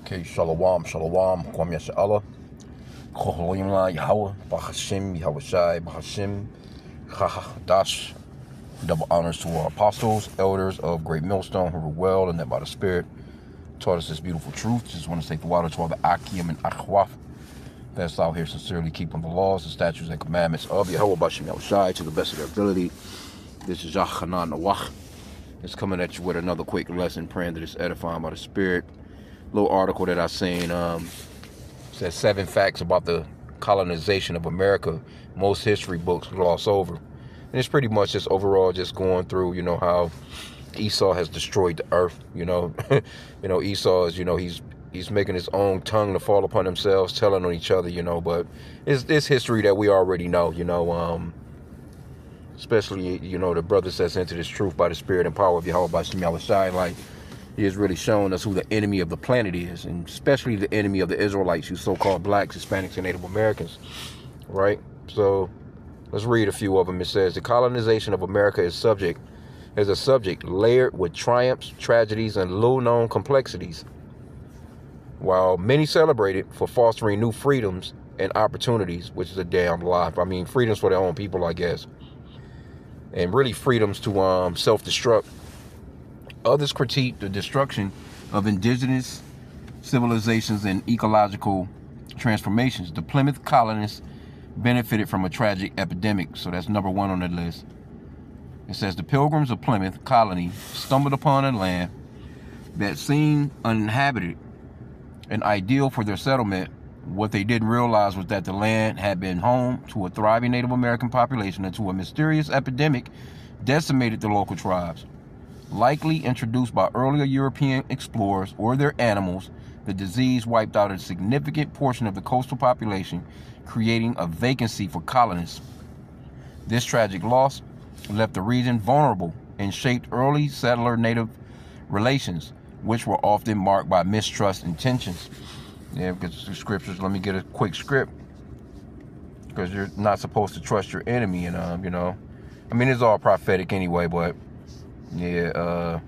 Okay, shalom, shalom, kwam yasha'Allah, cholim Yahweh, b'Hashem, Yahweh Shai, b'Hashem, dash. Double honors to our apostles, elders of Great Millstone who were well and that by the Spirit taught us this beautiful truth. Just want to say the water to all the Akim and Akhwaf that's out here sincerely keeping the laws, the statutes, and commandments of Yahweh b'Hashem Yahweh Shai to the best of their ability. This is Yachanan Nawach. It's coming at you with another quick lesson, praying that it's edifying by the Spirit. Little article that I seen says 7 facts about the colonization of America most history books gloss over. And it's pretty much just overall just going through, how Esau has destroyed the earth. Esau is, he's making his own tongue to fall upon themselves, telling on each other, but it's history that we already know, especially, the brothers that's into this truth by the Spirit and power of Yahweh b'Hashem Yahweh Shai, like, he is really showing us who the enemy of the planet is, and especially the enemy of the Israelites, you so-called blacks, Hispanics, and Native Americans, right? So let's read a few of them. It says, the colonization of America is a subject layered with triumphs, tragedies, and little-known complexities. While many celebrate it for fostering new freedoms and opportunities, which is a damn lie. I mean, freedoms for their own people, I guess. And really freedoms to self-destruct. Others critique the destruction of indigenous civilizations and ecological transformations. The Plymouth colonists benefited from a tragic epidemic, so that's number 1 on the list. It says the pilgrims of Plymouth colony stumbled upon a land that seemed uninhabited and ideal for their settlement. What they didn't realize was that the land had been home to a thriving Native American population until a mysterious epidemic decimated the local tribes. Likely introduced by earlier European explorers or their animals, the disease wiped out a significant portion of the coastal population, creating a vacancy for colonists. This tragic loss left the region vulnerable and shaped early settler-native relations, which were often marked by mistrust and tensions. Yeah, because the scriptures, let me get a quick script, because you're not supposed to trust your enemy, and I mean, it's all prophetic anyway, but yeah,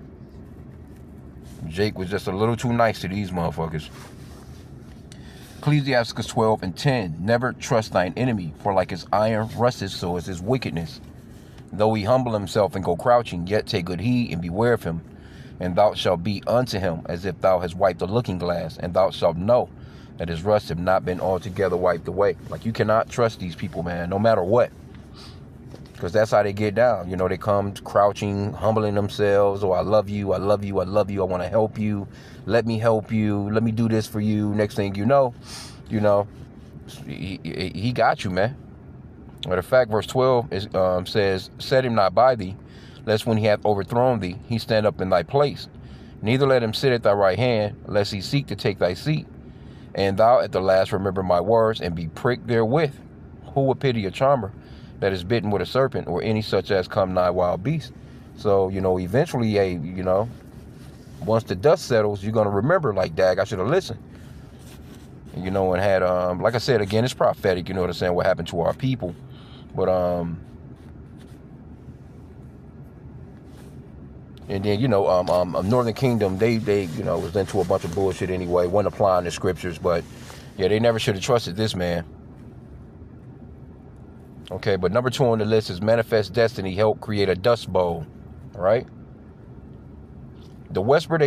Jake was just a little too nice to these motherfuckers. Ecclesiastes 12:10. Never trust thine enemy, for like his iron rusteth, so is his wickedness. Though he humble himself and go crouching, yet take good heed and beware of him. And thou shalt be unto him as if thou hast wiped a looking glass, and thou shalt know that his rust have not been altogether wiped away. Like, you cannot trust these people, man, no matter what. Because that's how they get down. They come crouching, humbling themselves. Oh, I love you, I love you, I love you, I want to help you. Let me help you. Let me do this for you. Next thing you know, he got you, man. Matter of fact, verse 12 says, set him not by thee, lest when he hath overthrown thee, he stand up in thy place. Neither let him sit at thy right hand, lest he seek to take thy seat. And thou at the last remember my words, and be pricked therewith. Who would pity a charmer that is bitten with a serpent, or any such as come nigh wild beast? So, eventually, once the dust settles, you're going to remember, like, dag, I should have listened. And had, like I said, again, it's prophetic, what I'm saying, what happened to our people. But, and then, Northern Kingdom, they was into a bunch of bullshit anyway, wasn't applying the scriptures, but, yeah, they never should have trusted this man. Okay, but number 2 on the list is manifest destiny helped create a dust bowl. All right. The westward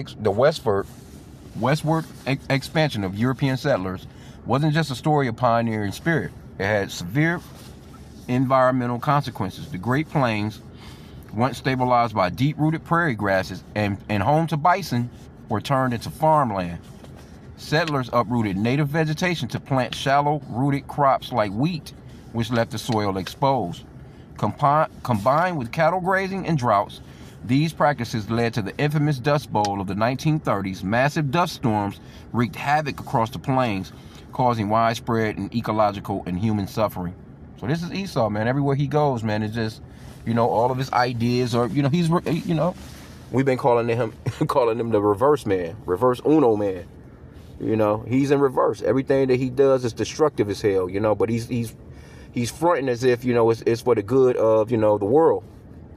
expansion of European settlers wasn't just a story of pioneering spirit. It had severe environmental consequences. The Great Plains, once stabilized by deep-rooted prairie grasses and home to bison, were turned into farmland. Settlers uprooted native vegetation to plant shallow-rooted crops like wheat, which left the soil exposed. Combined with cattle grazing and droughts, these practices led to the infamous Dust Bowl of the 1930s. Massive dust storms wreaked havoc across the plains, causing widespread and ecological and human suffering. So this is Esau, man. Everywhere he goes, man, it's just, all of his ideas are, he's, we've been calling him the reverse man, reverse Uno man. He's in reverse. Everything that he does is destructive as hell, but he's fronting as if, it's for the good of, the world.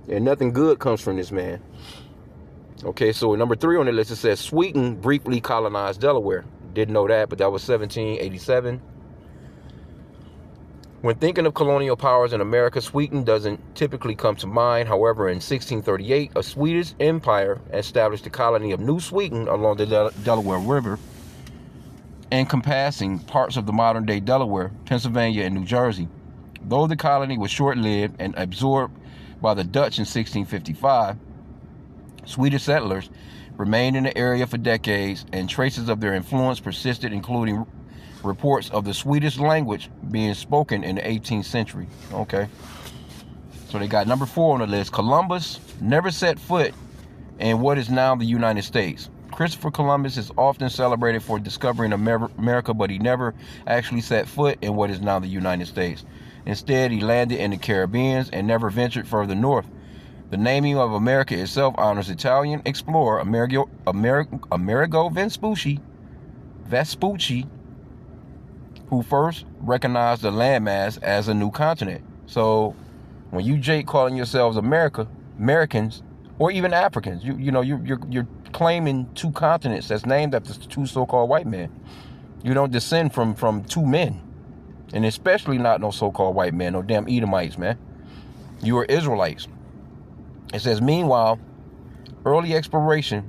And nothing good comes from this man. Okay, so number 3 on the list, it says Sweden briefly colonized Delaware. Didn't know that, but that was 1787. When thinking of colonial powers in America, Sweden doesn't typically come to mind. However, in 1638, a Swedish empire established the colony of New Sweden along the Delaware River, encompassing parts of the modern-day Delaware, Pennsylvania, and New Jersey. Though the colony was short-lived and absorbed by the Dutch in 1655, Swedish settlers remained in the area for decades, and traces of their influence persisted, including reports of the Swedish language being spoken in the 18th century. Okay. So they got number 4 on the list. Columbus never set foot in what is now the United States. Christopher Columbus is often celebrated for discovering America, but he never actually set foot in what is now the United States. Instead, he landed in the Caribbean and never ventured further north. The naming of America itself honors Italian explorer Amerigo Vespucci, who first recognized the landmass as a new continent. So when you Jake calling yourselves Americans, or even Africans, you're claiming 2 continents that's named after 2 so-called white men. You don't descend from 2 men, and especially not no so-called white men, no damn Edomites, man. You are Israelites. It says, meanwhile, early exploration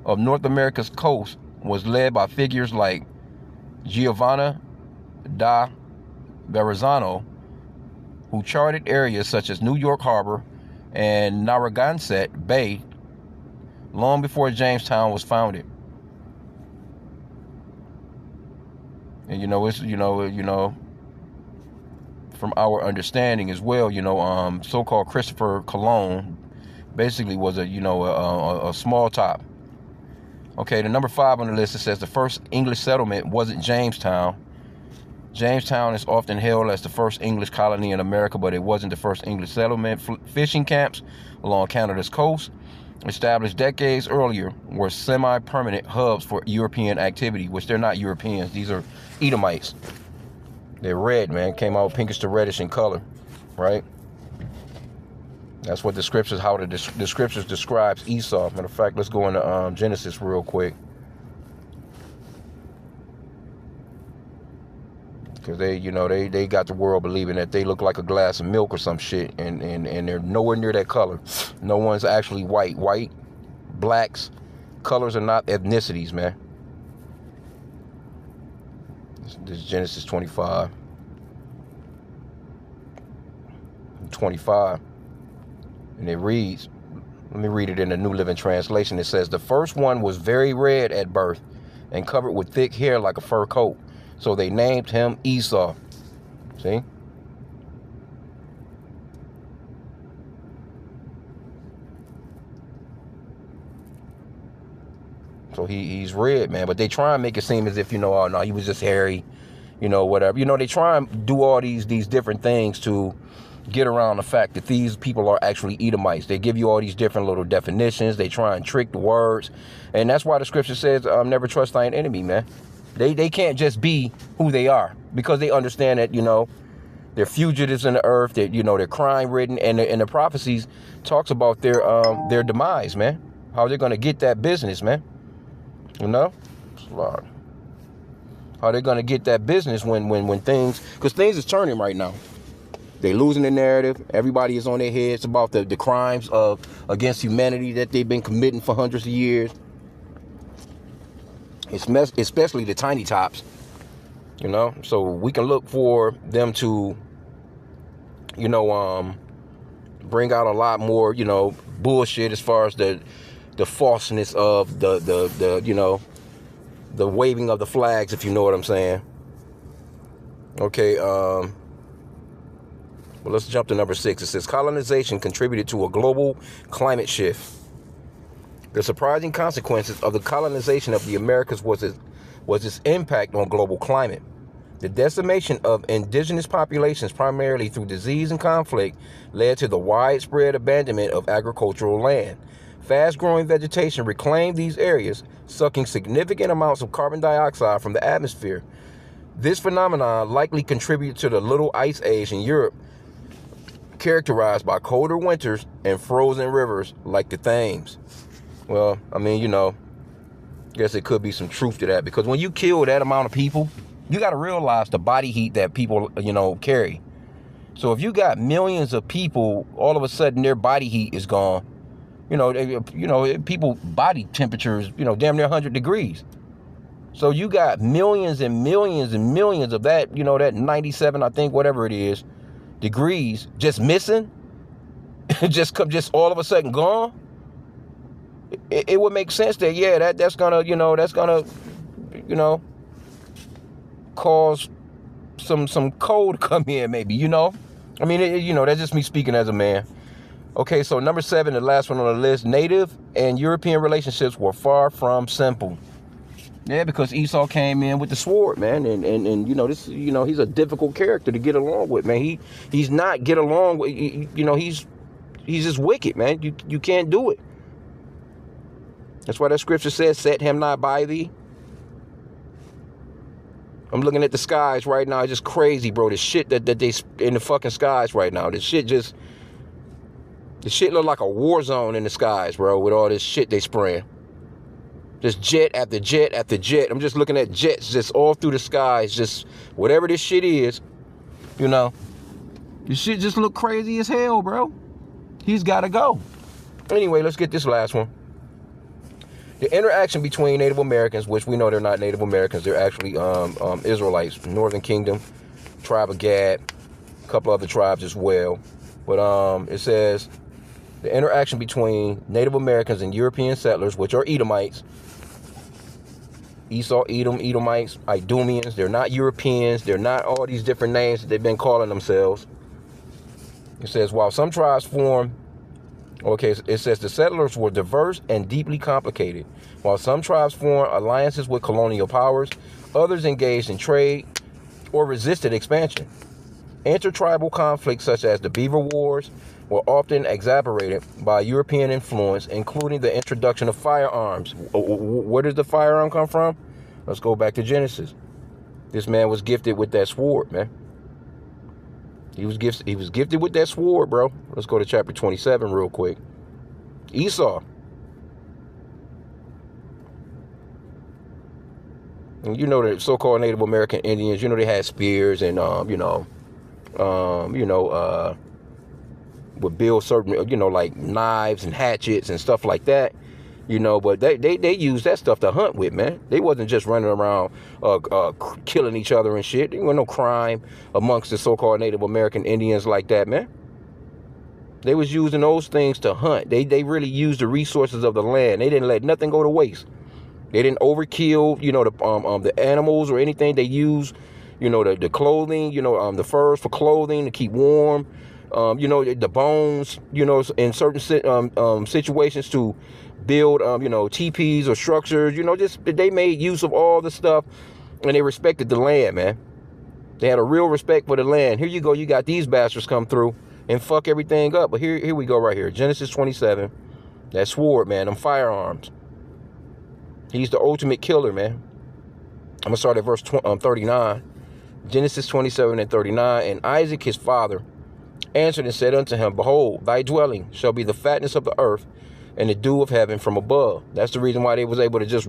of North America's coast was led by figures like Giovanni da Verrazzano, who charted areas such as New York Harbor and Narragansett Bay long before Jamestown was founded. And it's from our understanding as well, so-called Christopher Colon basically was a small top. Okay, the number 5 on the list, it says the first English settlement wasn't Jamestown. Jamestown is often hailed as the first English colony in America, but it wasn't the first English settlement. Fishing camps along Canada's coast, established decades earlier, were semi-permanent hubs for European activity, which they're not Europeans. These are Edomites. They're red, man. Came out pinkish to reddish in color, right? That's what the scriptures, how the scriptures describes Esau. Matter of fact, let's go into Genesis real quick. Because they got the world believing that they look like a glass of milk or some shit, and they're nowhere near that color. No one's actually white. White, blacks, colors are not ethnicities, man. This is Genesis 25. And it reads, let me read it in the New Living Translation. It says, the first one was very red at birth and covered with thick hair like a fur coat. So they named him Esau. See? So he's red, man. But they try and make it seem as if, oh, no, he was just hairy, whatever. They try and do all these different things to get around the fact that these people are actually Edomites. They give you all these different little definitions. They try and trick the words. And that's why the scripture says, never trust thine enemy, man. They can't just be who they are, because they understand that, they're fugitives in the earth, that, they're crime-ridden, and the prophecies talks about their demise, man. How they're going to get that business, man. How they're going to get that business when things, because things is turning right now. They're losing the narrative. Everybody is on their heads about the crimes against humanity that they've been committing for hundreds of years. Especially the tiny tops, so we can look for them to, bring out a lot more, bullshit as far as the falseness of the waving of the flags, if you know what I'm saying. Okay, well, let's jump to number 6. It says colonization contributed to a global climate shift. The surprising consequences of the colonization of the Americas was its impact on global climate. The decimation of indigenous populations, primarily through disease and conflict, led to the widespread abandonment of agricultural land. Fast-growing vegetation reclaimed these areas, sucking significant amounts of carbon dioxide from the atmosphere. This phenomenon likely contributed to the Little Ice Age in Europe, characterized by colder winters and frozen rivers like the Thames. Well, Guess it could be some truth to that, because when you kill that amount of people, you got to realize the body heat that people, carry. So if you got millions of people, all of a sudden their body heat is gone. People body temperature is, damn near 100 degrees. So you got millions and millions and millions of that, that 97, I think, whatever it is, degrees just missing, just all of a sudden gone. It would make sense that, yeah, that's gonna cause some cold to come in, maybe, I mean, that's just me speaking as a man. Okay, so number 7, the last one on the list, Native and European relationships were far from simple. Yeah, because Esau came in with the sword, man, and this, he's a difficult character to get along with, man. He's not get along with, he's just wicked, man. You can't do it. That's why that scripture says, set him not by thee. I'm looking at the skies right now. It's just crazy, bro. The shit that they in the fucking skies right now. The shit look like a war zone in the skies, bro, with all this shit they spraying. Just jet after jet after jet. I'm just looking at jets just all through the skies. Just whatever this shit is, this shit just look crazy as hell, bro. He's got to go. Anyway, let's get this last one. The interaction between Native Americans, which we know they're not Native Americans, they're actually Israelites, Northern Kingdom, tribe of Gad, a couple other tribes as well. But it says the interaction between Native Americans and European settlers, which are Edomites, Esau, Edom, Edomites, Idumeans. They're not Europeans. They're not all these different names that they've been calling themselves. It says, while some tribes form, it says the settlers were diverse and deeply complicated. While some tribes formed alliances with colonial powers, others engaged in trade or resisted expansion. Intertribal conflicts such as the Beaver Wars were often exacerbated by European influence, including the introduction of firearms. Where does the firearm come from? Let's go back to Genesis. This man was gifted with that sword, man. He was gifted with that sword, bro. Let's go to chapter 27 real quick. Esau. And the so-called Native American Indians, they had spears and would build certain, like knives and hatchets and stuff like that. But they used that stuff to hunt with, man. They wasn't just running around killing each other and shit. There was no crime amongst the so-called Native American Indians like that, man. They was using those things to hunt. They really used the resources of the land. They didn't let nothing go to waste. They didn't overkill, the animals or anything. They used, the clothing, the furs for clothing to keep warm. The bones, in certain situations to build, teepees or structures, just they made use of all the stuff, and they respected the land, man. They had a real respect for the land. Here you go. You got these bastards come through and fuck everything up. But here we go right here. Genesis 27. That sword, man. Them firearms. He's the ultimate killer, man. I'm going to start at verse 39. Genesis 27 and 39. And Isaac, his father, answered and said unto him, behold, thy dwelling shall be the fatness of the earth and the dew of heaven from above. That's the reason why they was able to just,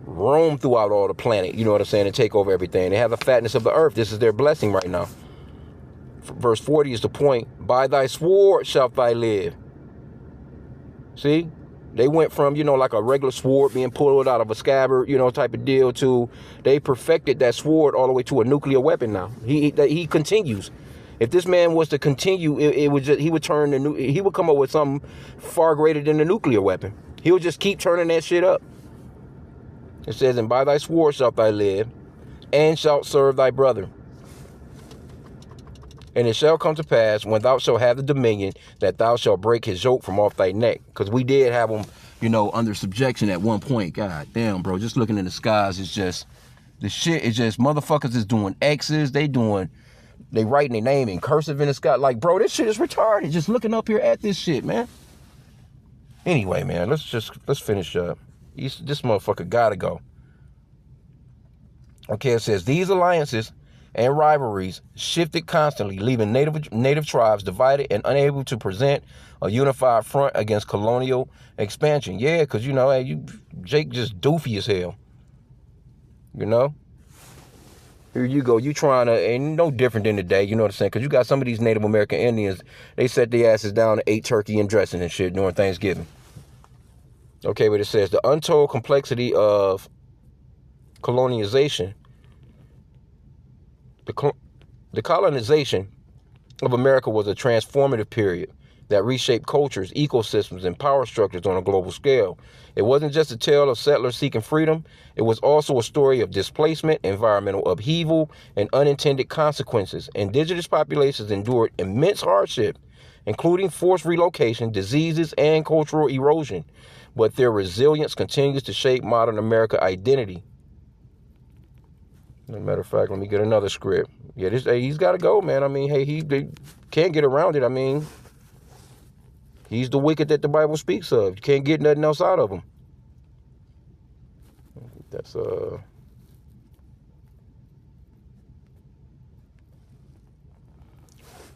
roam throughout all the planet, you know what I'm saying, and take over everything. They have the fatness of the earth. This is their blessing right now. Verse 40 is the point. By thy sword shalt thou live. See? They went from, like a regular sword being pulled out of a scabbard, type of deal, to they perfected that sword all the way to a nuclear weapon now. He continues. If this man was to continue, he would come up with something far greater than the nuclear weapon. He would just keep turning that shit up. It says, and by thy sword shalt thou live, and shalt serve thy brother. And it shall come to pass, when thou shalt have the dominion, that thou shalt break his yoke from off thy neck. Because we did have him, under subjection at one point. God damn, bro. Just looking in the skies is just, the shit is just, motherfuckers is doing X's. They writing their name in cursive in the sky. Like, bro, this shit is retarded. Just looking up here at this shit, man. Anyway, man, let's finish up. This motherfucker gotta go. Okay, it says, these alliances and rivalries shifted constantly, leaving native tribes divided and unable to present a unified front against colonial expansion. Yeah, because, you know, hey, Jake just doofy as hell. You know? Here you go. You trying to, ain't no different than today, you know what I'm saying? Because you got some of these Native American Indians, they set their asses down and ate turkey and dressing and shit during Thanksgiving. Okay, but it says the untold complexity of colonization, the colonization of America was a transformative period that reshaped cultures, ecosystems, and power structures on a global scale. It wasn't just a tale of settlers seeking freedom. It was also a story of displacement, environmental upheaval, and unintended consequences. Indigenous populations endured immense hardship, including forced relocation, diseases, and cultural erosion. But their resilience continues to shape modern America identity. As a matter of fact, let me get another script. Yeah, he's got to go, man. I mean, hey, they can't get around it. I mean, he's the wicked that the Bible speaks of. You can't get nothing else out of him. That's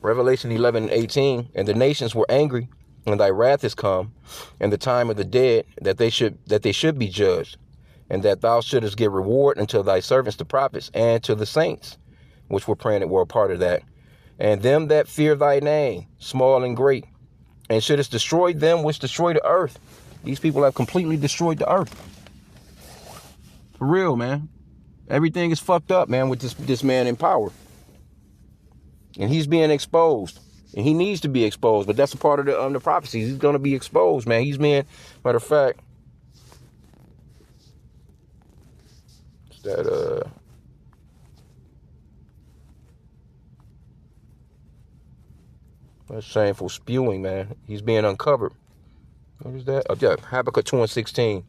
Revelation 11:18. And the nations were angry, and thy wrath is come, and the time of the dead, that they should be judged, and that thou shouldest give reward unto thy servants the prophets, and to the saints, which were praying that were a part of that, and them that fear thy name, small and great, and shouldest destroy them which destroy the earth. These people have completely destroyed the earth. For real, man. Everything is fucked up, man, with this man in power. And he's being exposed. And he needs to be exposed, but that's a part of the prophecies. He's going to be exposed, man. He's being, matter of fact, that that's shameful spewing, man. He's being uncovered. What is that? Oh, yeah, Habakkuk 2:16.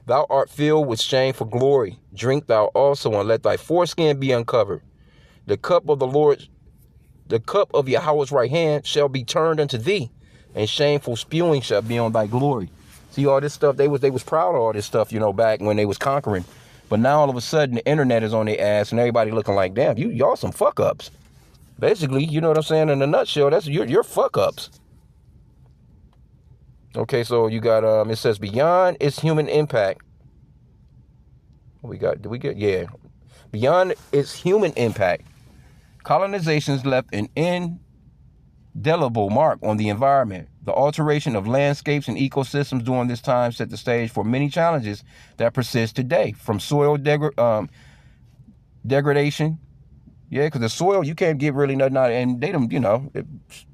Thou art filled with shame for glory. Drink thou also, and let thy foreskin be uncovered. The cup of the Lord, the cup of Yahweh's right hand shall be turned unto thee, and shameful spewing shall be on thy glory. See, all this stuff, they was proud of all this stuff, you know, back when they was conquering. But now all of a sudden the internet is on their ass and everybody looking like, damn, y'all some fuck ups. Basically, you know what I'm saying? In a nutshell, that's you're fuck ups. Okay, so you got it says beyond its human impact. Beyond its human impact, colonizations left an indelible mark on the environment. The alteration of landscapes and ecosystems during this time set the stage for many challenges that persist today, from soil degradation. Yeah, because the soil, you can't get really nothing out of it. And they don't, you know,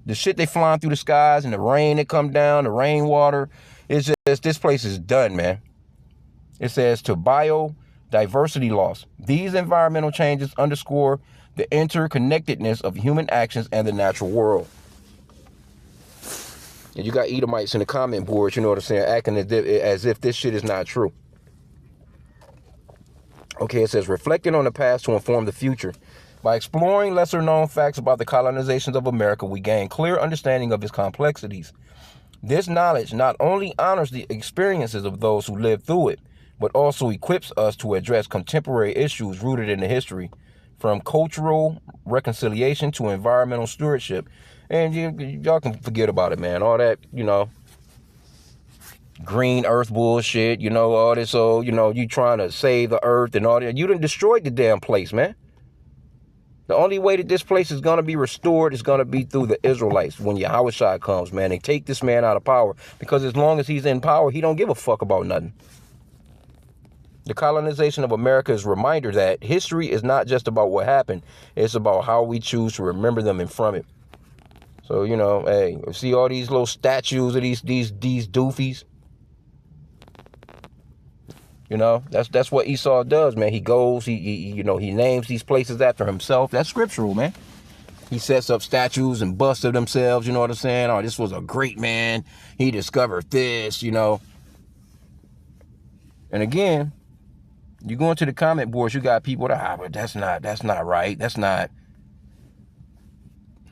the shit they flying through the skies and the rain that come down, the rainwater, it's just, this place is done, man. It says to biodiversity loss. These environmental changes underscore the interconnectedness of human actions and the natural world. And you got Edomites in the comment boards, you know what I'm saying, acting as if this shit is not true. Okay, it says, reflecting on the past to inform the future. By exploring lesser known facts about the colonizations of America, we gain clear understanding of its complexities. This knowledge not only honors the experiences of those who lived through it, but also equips us to address contemporary issues rooted in the history, from cultural reconciliation to environmental stewardship. And y'all can forget about it, man. All that, you know, green earth bullshit, you know, all this, so, you know, you trying to save the earth and all that. You done destroyed the damn place, man. The only way that this place is going to be restored is going to be through the Israelites when Yahushua comes, man. They take this man out of power, because as long as he's in power, he don't give a fuck about nothing. The colonization of America is a reminder that history is not just about what happened. It's about how we choose to remember them and from it. So, you know, hey, see all these little statues of these doofies? You know, that's what Esau does, man. He goes, he names these places after himself. That's scriptural, man. He sets up statues and busts of themselves, you know what I'm saying? Oh, this was a great man. He discovered this, you know. And again, you go into the comment boards, you got people that, but that's not right. That's not.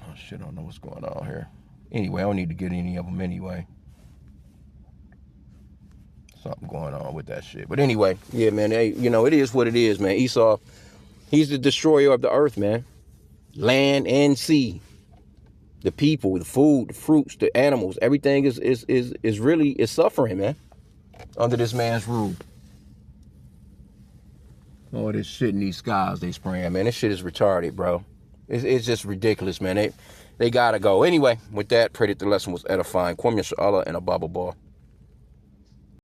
Oh shit, I don't know what's going on here. Anyway, I don't need to get any of them anyway. Something going on with that shit. But anyway, yeah, man, hey, you know, it is what it is, man. Esau, He's the destroyer of the earth, man. Land and sea. The people, the food, the fruits, the animals, everything is really suffering, man, under this man's rule. All this shit in these skies they spraying, man. This shit is retarded, bro. It's just ridiculous, man. They gotta go. Anyway, with that, pray that the lesson was edifying. Kwam Yasha Allah and a Baba Ball.